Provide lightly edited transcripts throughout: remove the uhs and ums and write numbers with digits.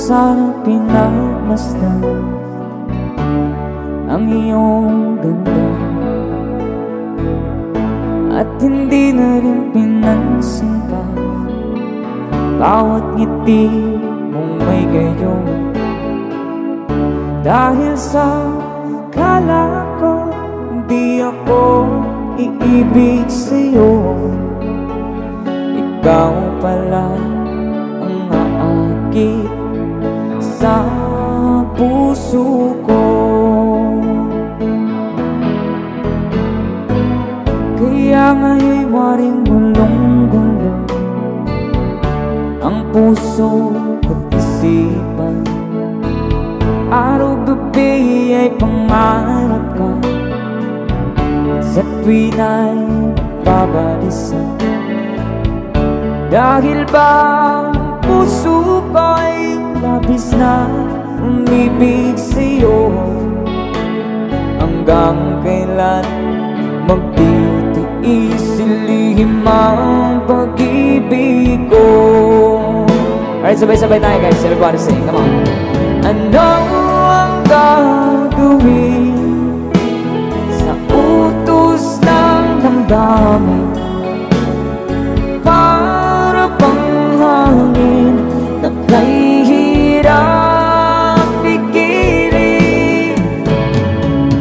sana pinagmasdan ang iyong ganda, at hindi na rin pinansin pa bawat ngiti mong may gayon. Dahil sa akala ko di ako iibig sa'yo, ikaw pala ang aakit sa puso ko. Kaya nga'y waring gulong-gulo ang puso at isipan. Araw-gabi ay pangarap ka, at sa tuwin ay babalisan. Dahil ba ang puso ko'y labis na umibig sa'yo, hanggang kailan magtitiis ilihim ang pag-ibig ko. Alright, sabay-sabay tayo guys, everybody sing, come on. Ano ang gagawin sa utos ng damdamin? Para bang hangin na kahihirap pigilan.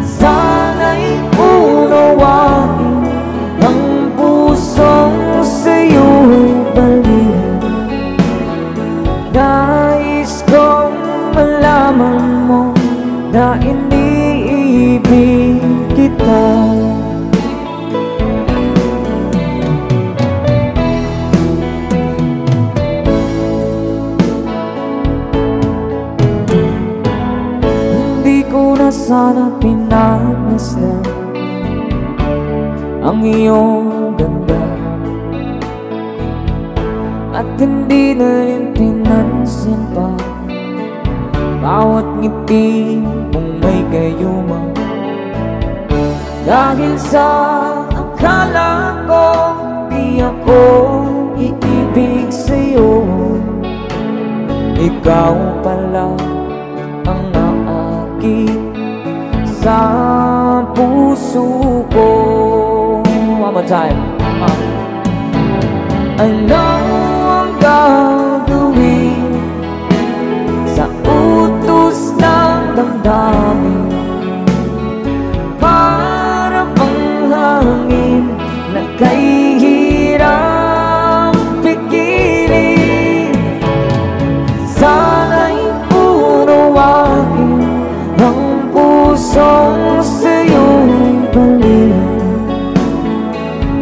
Sana'y unawain ang pusong sa'yo'y balik. Nais kong malaman mo na iniibig kita. Hindi ko na sana pinagmasdan ang iyong ganda, at hindi na rin pinansin pa bawat ngiti mong may gayuma. Dahil sa akala ko di ako iibig sa'yo, ikaw pala ang naakit sa puso ko. One more time. Ano ang gagawin sa utos ng damdamin? Para bang hangin na kahihirap pigilan. Sana'y unawain ang pusong sa'yo'y balik.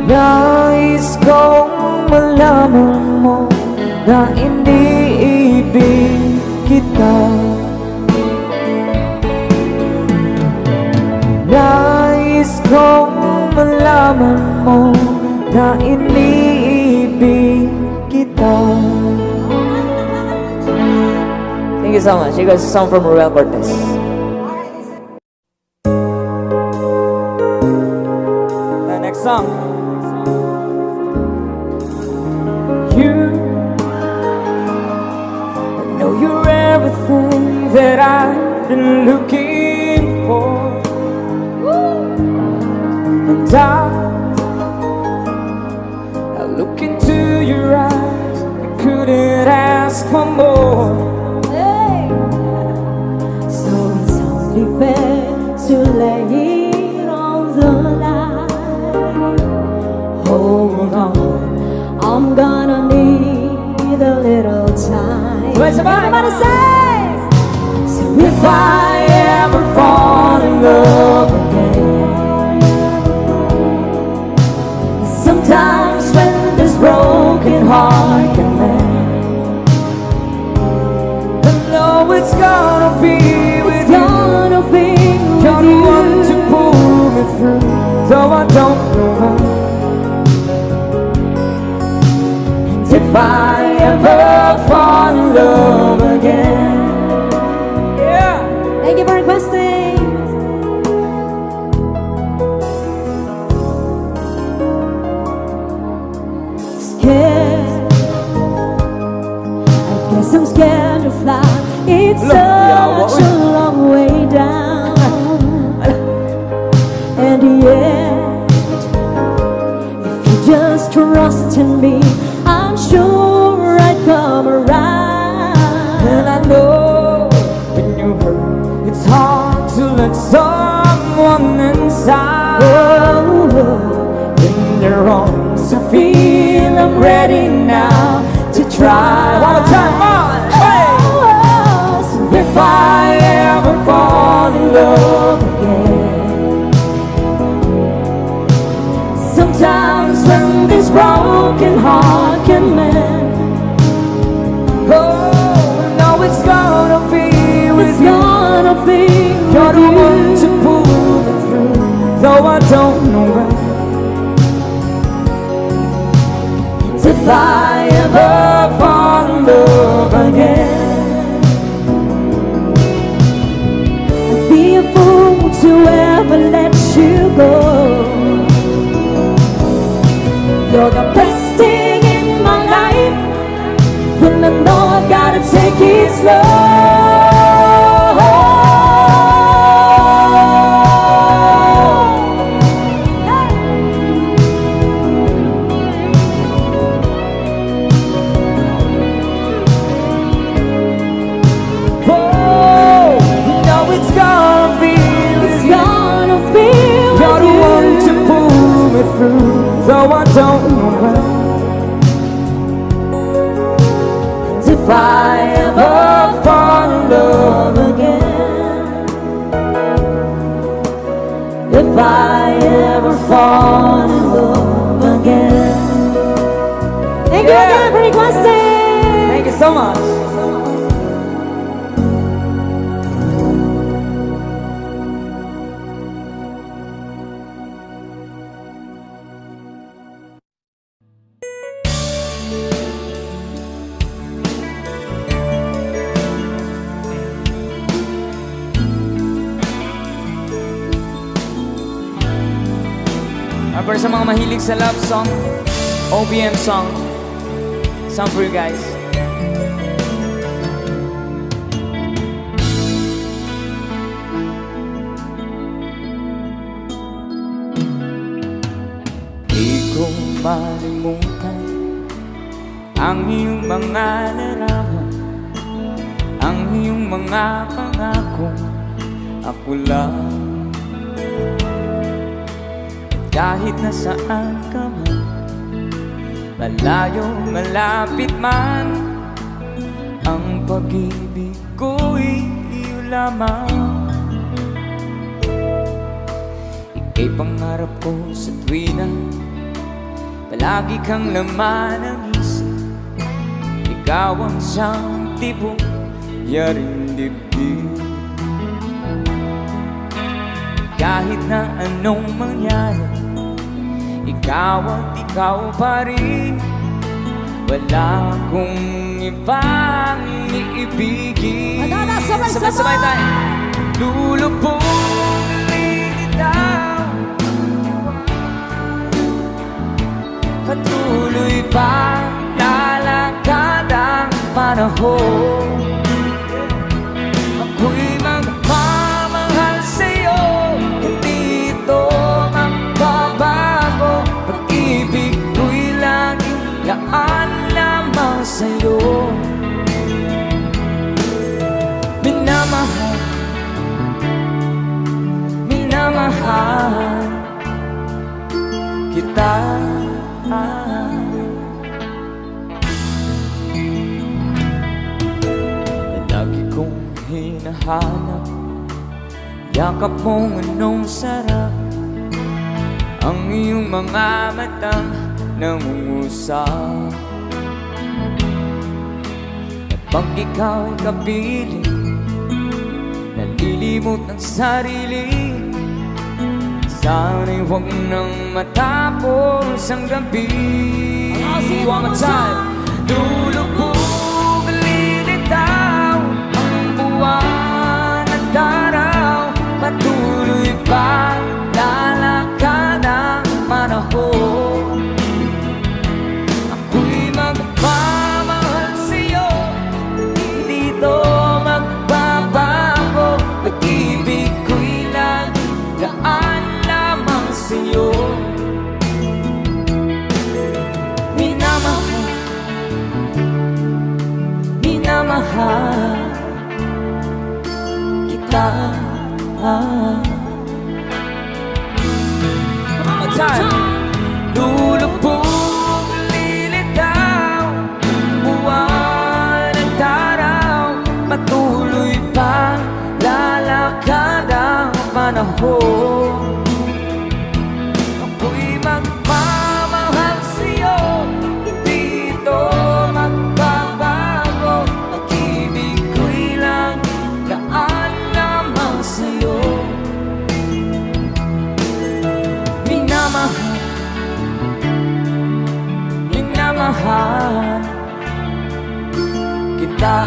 Nais kong malaman mo na iniibig kita. Nais kong malaman mo na iniibig kita. Thank you so much. You guys, a song from Ruel Cortez. The next song. You're everything that I've been looking for, and I look into your eyes, I couldn't ask for more. Hey. So it's only fair to lay it on the line. Hold on, I'm gonna need a little time. Everybody say, so if I ever fall in love again, sometimes when this broken heart can mend, I know it's gonna be with you. You're the one to pull me through, though I don't know how. And if I ever fall in love again, yeah. Thank you for requesting. Scared, I guess I'm scared to fly. at the end. If you just trust in me, I'm sure I'd come around. And I know when you hurt, it's hard to let someone inside. Oh, In your arms I feel I'm ready now to try. One more time, on! Hey! so If I ever fall in love again, sometimes when this broken heart can mend, oh, no, it's gonna be with it's you. gonna be You're with the one you. to pull it through, though I don't know when. If I ever fall in love again, I'd be a fool to ever let you go. You're the best thing in my life, and I know I gotta take it slow. oh, no, it's gonna be with It's you. gonna be You're the with one to you. pull me through, though I don't know when. And if I ever fall in love again, if I ever fall in love again. Thank you again for requesting. Thank you so much. Para sa mga mahilig sa love song, OPM song, song for you guys. Di ko malimutan ang iyong mga larawan, ang iyong mga pangako, ako lang. Kahit nasaan ka man, malayo, malapit man, ang pag-ibig ko'y iyo lamang. Ika'y pangarap ko sa tuwina, palagi kang laman ng isip. Ikaw ang siyang tibok, yaring dibdib. Kahit na anong mangyari, ikaw at ikaw pa rin. Wala akong ibang iibigin. Sabay-sabay tayo. Lulubugin itaw, patuloy pa lalakad ang panahon. Ako'y magmamahal sa'yo, hindi ito magbabago. Pag-ibig ko'y laging laan lamang sa'yo. Minamahal, minamahal kita. Lagi kong hinahanap yakap mong anong sarap, ang iyong mga matang nangungusap. At pag ikaw'y kapiling, nalilimot ang sarili, sana'y huwag nang matapos ang gabi. One more time. Lulubog lilitaw ang buwan at araw, patuloy pa lalakad ang panahon. Ako'y magmamahal sa'yo, hindi ito magbabago. Pag-ibig ko'y laging laan lamang kita. One time. Lulubog, lilitaw, buwan at araw, patuloy pa lalakad ang panahon. Ako'y magmamahal sa'yo, hindi ito magbabago. Pag-ibig ko'y lang daan lamang sa'yo. Minamahal, minamahal kita.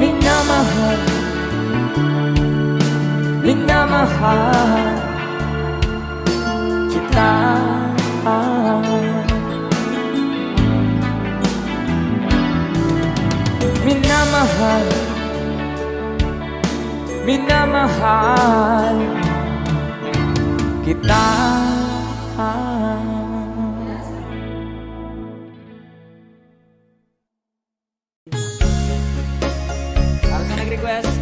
Minamahal, minamahal kita. Minamahal, minamahal kita. Para sa nag-request,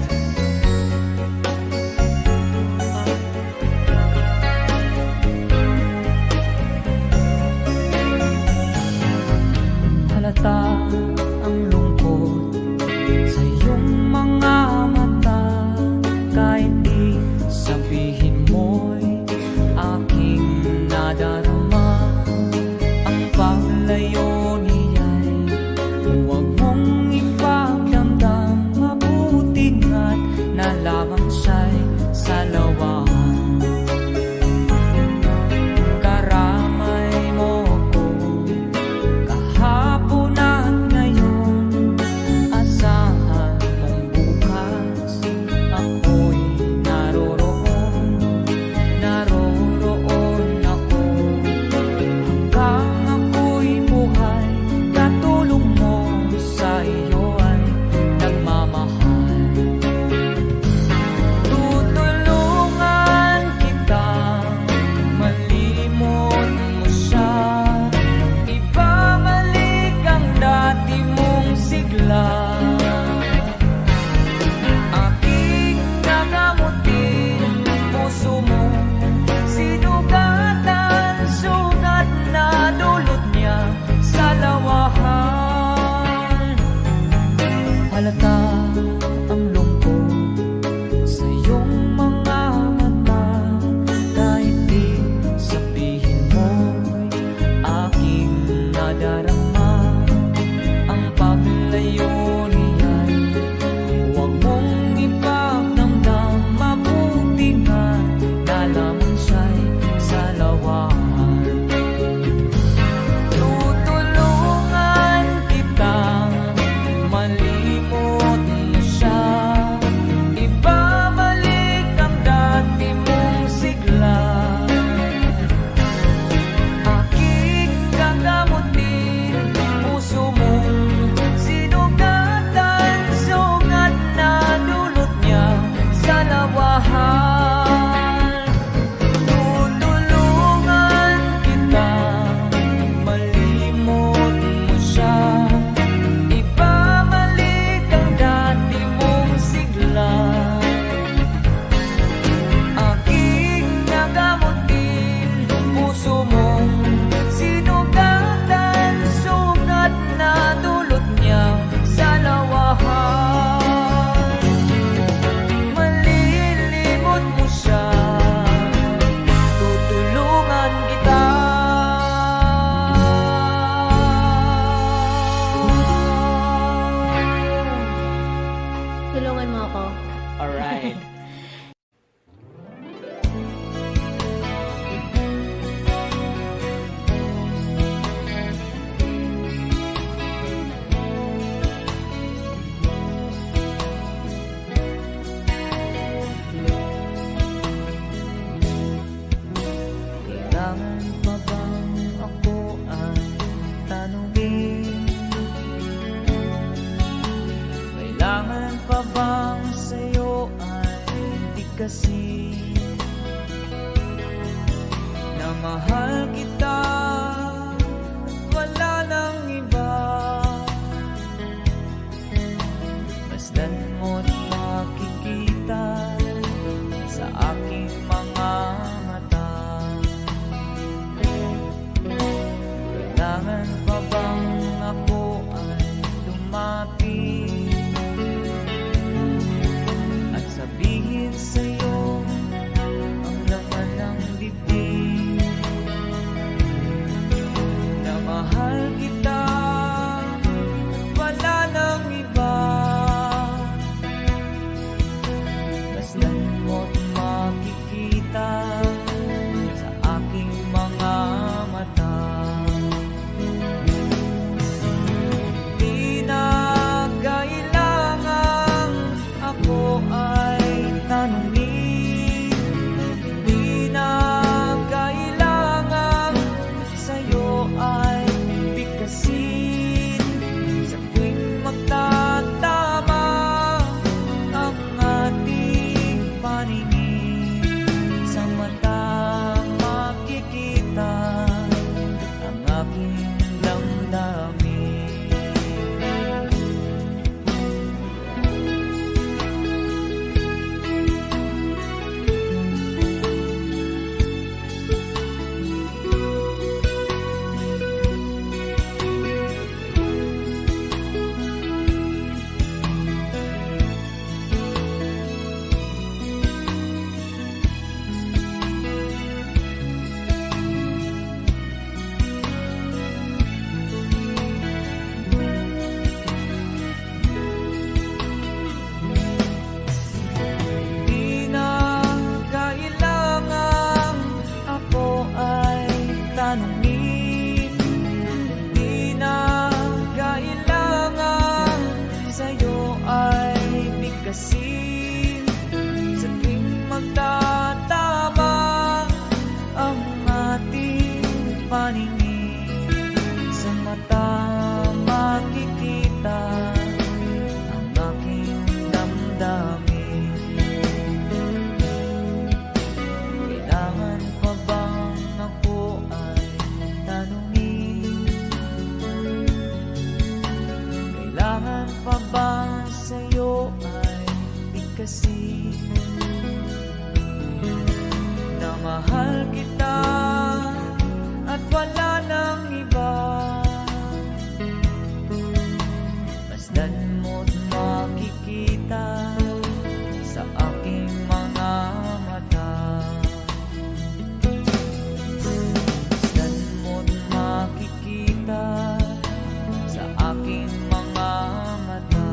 halata ang lungkot sa iyong mga mata, kahit di sabihin mo'y aking nadarama. Ang paglayo niya'y huwag mong ipagdamdam, mabuti nga't nalaman siya'y salawahan. Karamay mo ko kahapon at ngayon, asahan mong bukas ako'y naroroon, naroroon ako. Hanggang ako'y buhay, katulong mo sa iyo ay nagmamahal. Tutulungan kita, malimot mo siya, ibabalik ang dati mong sigla. Aking gagamutin, puso mo sinugatan, sugat na dulot niya sa lawahan. Halata ang lungkot sa iyong mga mata, kahit di sabihin mo'y aking nadarama. Ang paglayo niya'y huwag mong ipagdamdam, mabuti nga nalaman siya'y salawahan. Tutulungan kita, malimot mo siya, ibabalik ang dati mong sigla. Aking gagamutin, puso mong sinugatan, sugat na dulot niya sa lawahan. Tutulungan kita, malimot mo siya, ibabalik ang dati mong sigla. Aking gagamutin, puso mong sinugatan, sugat na dulot niya sa lawahan. Malilimot mo siya, tutulungan kita. Tulungan mo ako. Alright. Kailangan pa bang ako ang tanungin? Kailangan pa bang sa'yo ay di kasi na mahal kita, wala nang iba. Masdan mo't makikita sa aking mga mata. Kailangan pa bang ako ay lumapit at sabihin sa'yo ang laman ng bibig na mahal kita, wala nang iba. Masdan mo't makikita sa aking mga mata. Di na kailangang ako ay tanungin, di na kailangang sa'yo ay bigkasin. Sa tuwing magtatama ang ating paningin, sa mata makikita ang aking damdamin. Di na kailangang ako ay tanungin, di na kailangang sa'yo ay bigkasin. Sa tuwing magtatama ang ating paningin, sa mata makikita ang aking damdamin. Kailangan pa bang ako ay tanungin? Kailangan pa ba sa'yo ay bigkasin na mahal kita at wala nang iba? Masdan mo't makikita sa aking mga mata. Masdan mo't makikita sa aking mga mata.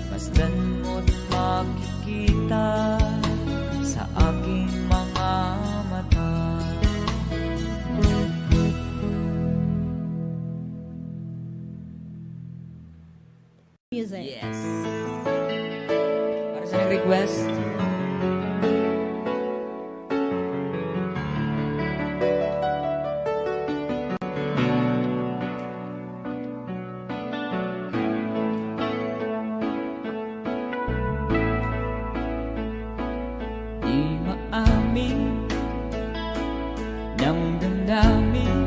Masdan mo't makikita sa aking mga mata. Music. Yes. Para sa nag-request, di maamin ng damdamin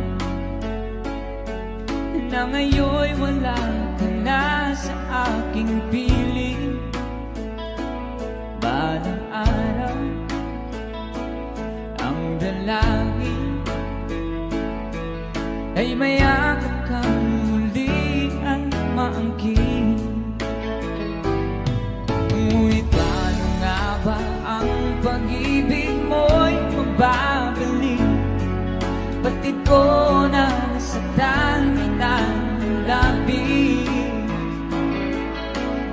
na ngayon'y wala ka na sa aking piling. Balang araw ang dalangin ay mayakap kang muli at maangkin. Ngunit paano nga ba ang pag-ibig mo'y mababalik? Batid ko na nasaktan kitang labis,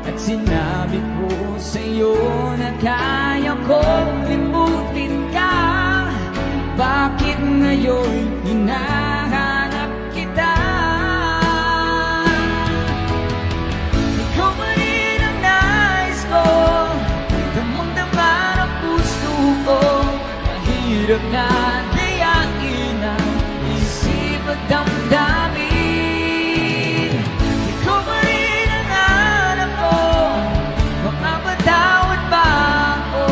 at sinabi ko sa'yo na kaya kong limutin ka. Bakit ngayon hinahanap kita? Ikaw pa rin ang nais ko, damang-dama ng puso ko. Mahirap na dayain ang isip at damdamin. Ikaw pa rin ang hanap ko, makapatawad ba ako?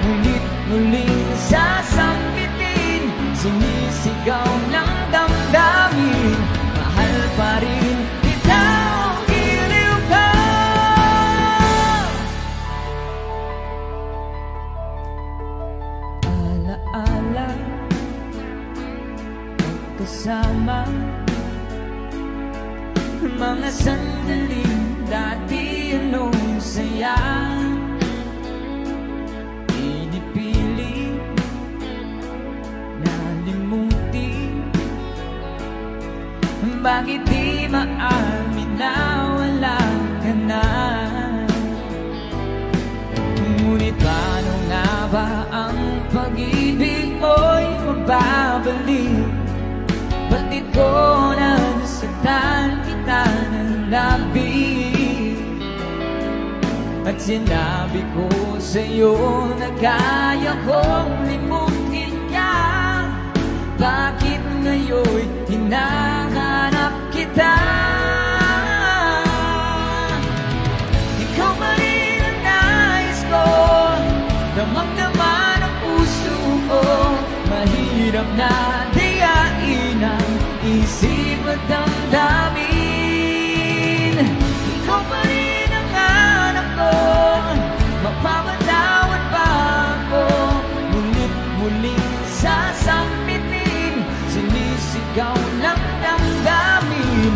Ngunit muling sasambitin, sinisigaw ng damdamin. Mahal pa rin kita o sandaling dati anong saya, inipiling nalimutin. Bakit di maamin na wala ka na? Ngunit paano nga ba ang pag-ibig mo'y mababalik? Batid ko na nasaktan kita ng labis, at sinabi ko sa'yo na kaya kong limutin ka. Bakit ngayon hinahanap kita? Ikaw pa rin ang nais ko, damang-dama ng puso ko. Mahirap na dayain ang isip at damdamin. Ikaw pa rin ang hanap ko, mapapatawad ba ako? Ngunit muling sasampitin, sinisigaw ng damdamin.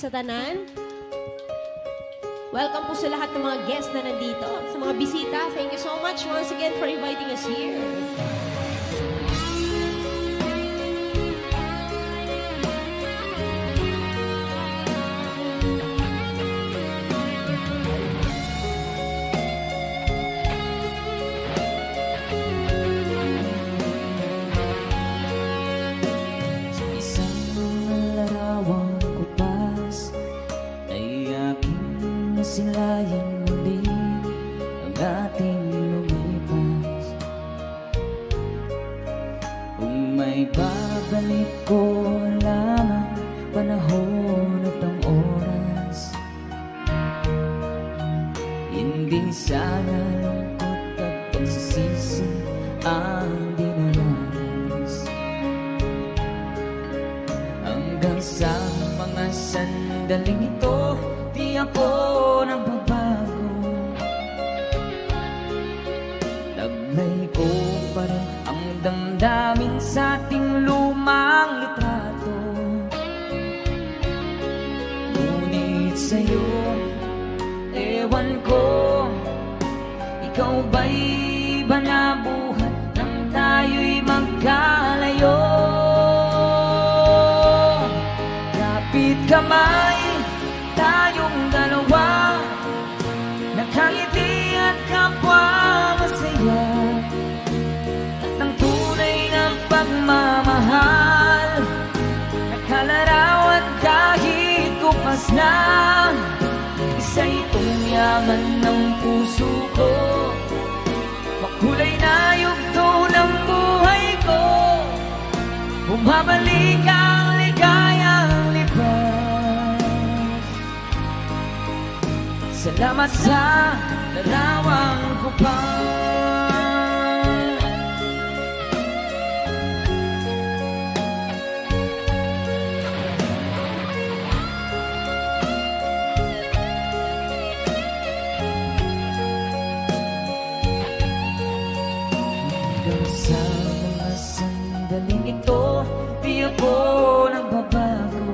sa tanan. Welcome po sa lahat ng mga guests na nandito. Sa mga bisita, thank you so much once again for inviting us here. Silayan muli ang ating lumipas. Kung may babalik ko lamang panahon at ang oras, hindi sana lungkot at pagsisisi ang dinaranas. Hanggang sa mga sandaling ito, di ako nagbabago. Taglay ko pa rin ang damdamin sa ating lumang litrato. Ngunit sa'yo, ewan ko, ikaw ba'y iba na buhat nang tayo'y magkalayo? Kapit kamay, tayong dalawa, nakangiti at kapwa masaya. At ang tunay na pagmamahal, nakalarawan kahit kupas na. Isa itong yaman ng puso ko, makulay na yugto ng buhay ko. Bumabalik ang ligayang lipas. Salamat sa larawang ko pa. Hanggang sa mga sandaling ito, di ako nagbabago.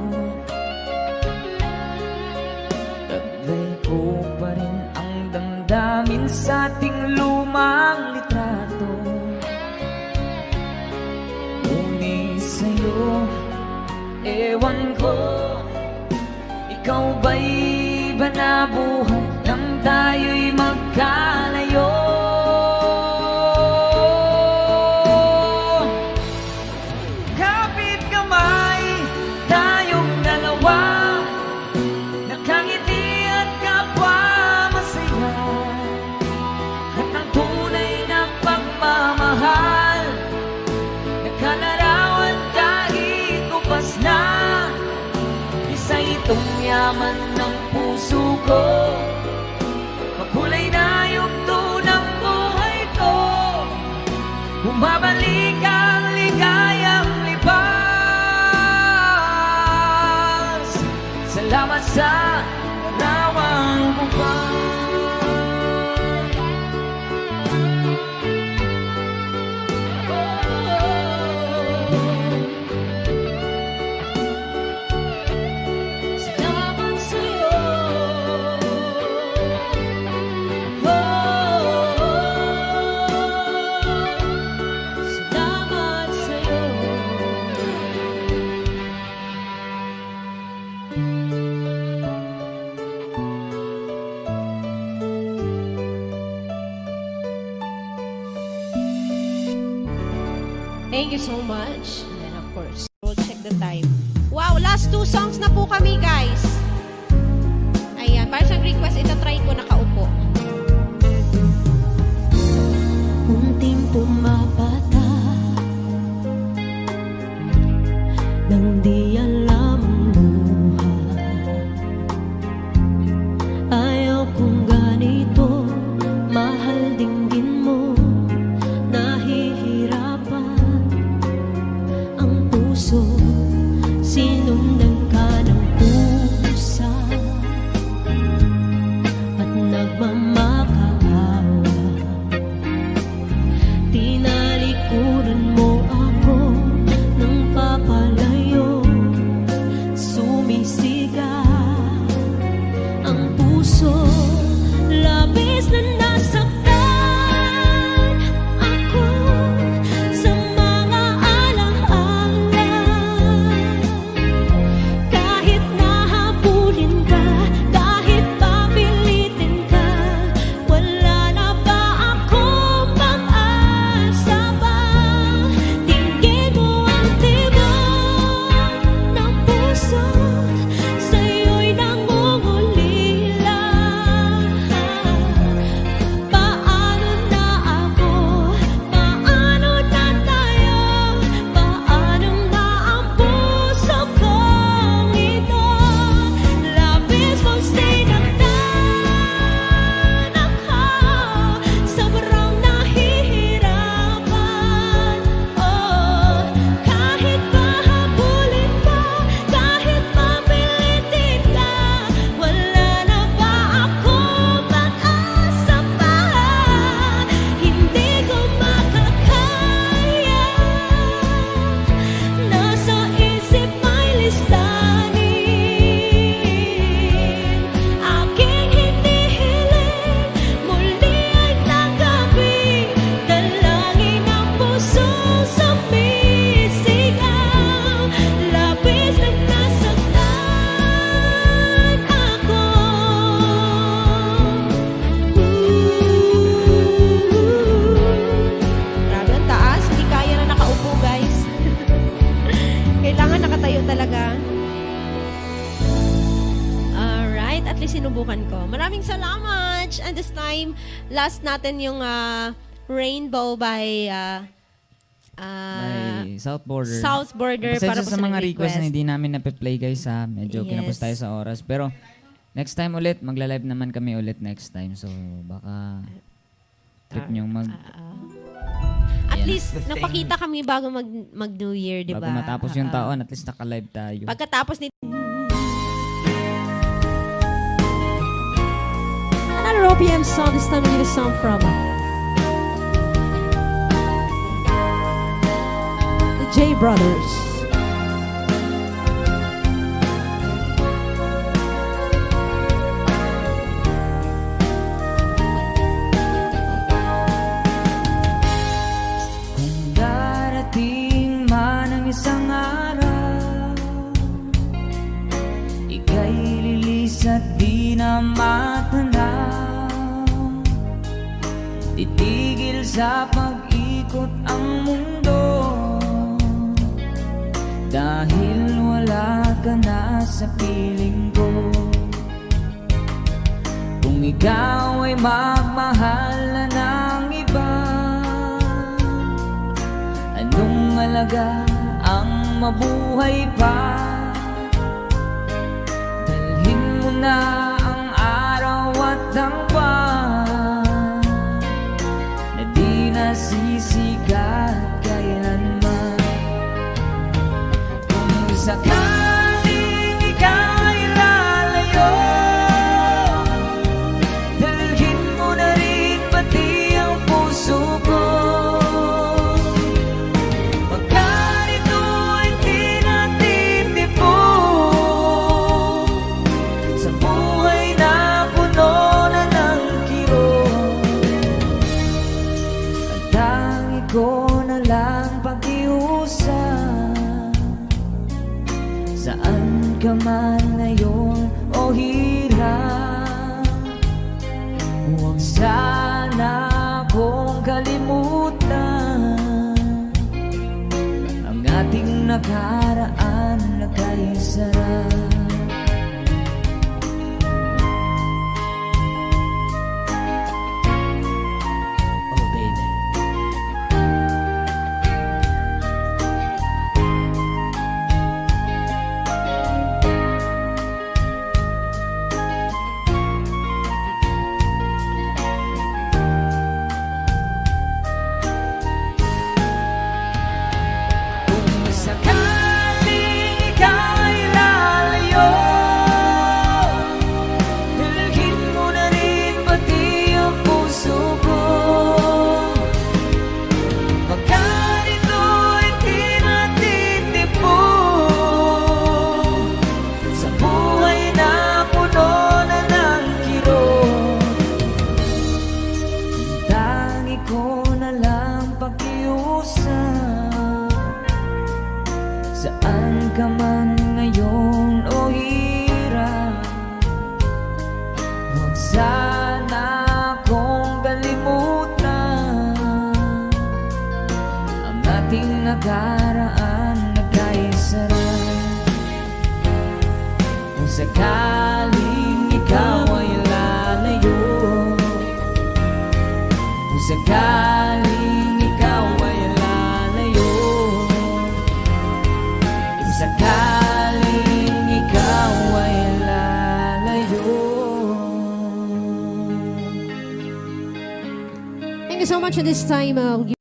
Taglay ko pa rin ang damdamin sa ating lumang litrato. Ngunit sa'yo, ewan ko, ikaw ba'y iba na buhay nang tayo'y magkalayo? Kapit kamay, tayong dalawa, nakangiti at kapwa masaya. At ang tunay na pagmamahal, nakalarawan kahit kupas na. Isa itong yaman ng puso ko, makulay na yugto ng buhay ko. Bumabalik ang ligayang lipas. Salamat sa larawang ko pa. Salamat sa'yo. Salamat sa'yo. Thank you so much. And of course, we'll check the time. Wow, last 2 songs na po kami, guys. Ayan, para sa request, itatry ko nakaupo. Unting pumapata nang di alam ang buhay. Ayaw kong ganito, mahal dinggin mo. Nahihirapan ang puso, sinundan ka ng pusa at nagmamahal. last natin yung Rainbow by By South Border. South Border. Pasensya Para po sa mga request request na hindi namin nape-play guys ha. Medyo Yes. kinapos tayo sa oras. Pero next time ulit, magla-live naman kami ulit next time. So baka trip nyong At Ayan. least, napakita kami bago mag-New Year, di ba? bago matapos yung taon, at least naka-live tayo. Pagkatapos ni Another OPM song, this time we need a song from the J Brothers. Kung darating man ang isang araw, ika'y lilis at di na matanaw. Titigil sa pag-ikot ang mundo, dahil wala ka na sa piling ko. Kung ikaw ay magmahal na ng iba, anong alaga ang mabuhay pa? Dalhin mo na ang araw at ang buwan na di nasisikat kailanman. Kung sakaling ikaw ay lalayo, dalhin mo na rin pati ang puso ko. Pagkat ito'y di natitipon sa buhay na puno na ng kirot. Ang tangi ko na lang pag-iusap, saan ka man ngayon o hirap. Huwag sana akong kalimutan ang ating nakaraan na kay sarap. Oh baby, kung sakaling ikaw ay lalayo, dalhin mo na rin pati ang puso ko. Pagkat ito'y di natitipon sa buhay na puno na ng kirot. Ang tangi ko na lang pakiusap, saan ka man ngayon o hirap. Huwag sana akong kalimutan ang ating nakaraan na kay sarap. Kung sakaling ikaw ay lalayo, kung sakaling ikaw ay lalayo, kung sakaling ikaw ay lalayo. Thank you so much at this time.